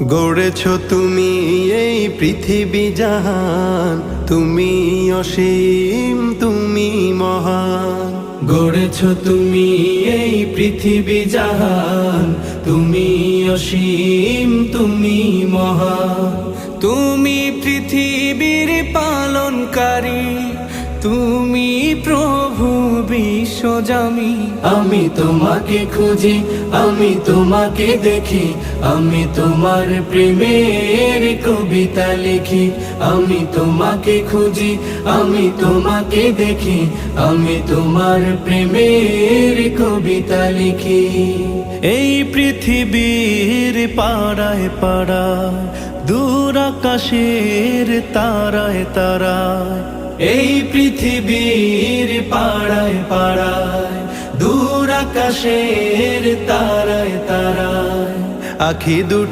গড়েছ তুমি এই পৃথিবী জাহান, তুমি অসীম তুমি মহান। গড়েছ তুমি এই পৃথিবী জাহান, তুমি অসীম তুমি মহান। তুমি পৃথিবীর পালনকারী, তুমি প্রভু বিশ্বজামি। আমি তোমাকে খুঁজি, আমি তোমাকে দেখি, আমি তোমার প্রেমের কবিতা লিখি। আমি তোমাকে খুঁজি, আমি তোমাকে দেখি, আমি তোমার প্রেমের কবিতা লিখি। এই পৃথিবীর পাড়ায় পাড়ায়, দূর আকাশের তারায় তারায়, এই পৃথিবীর পাড়ায় পাড়ায়, দূর আকাশের তারায় তারায়, আখি দুটি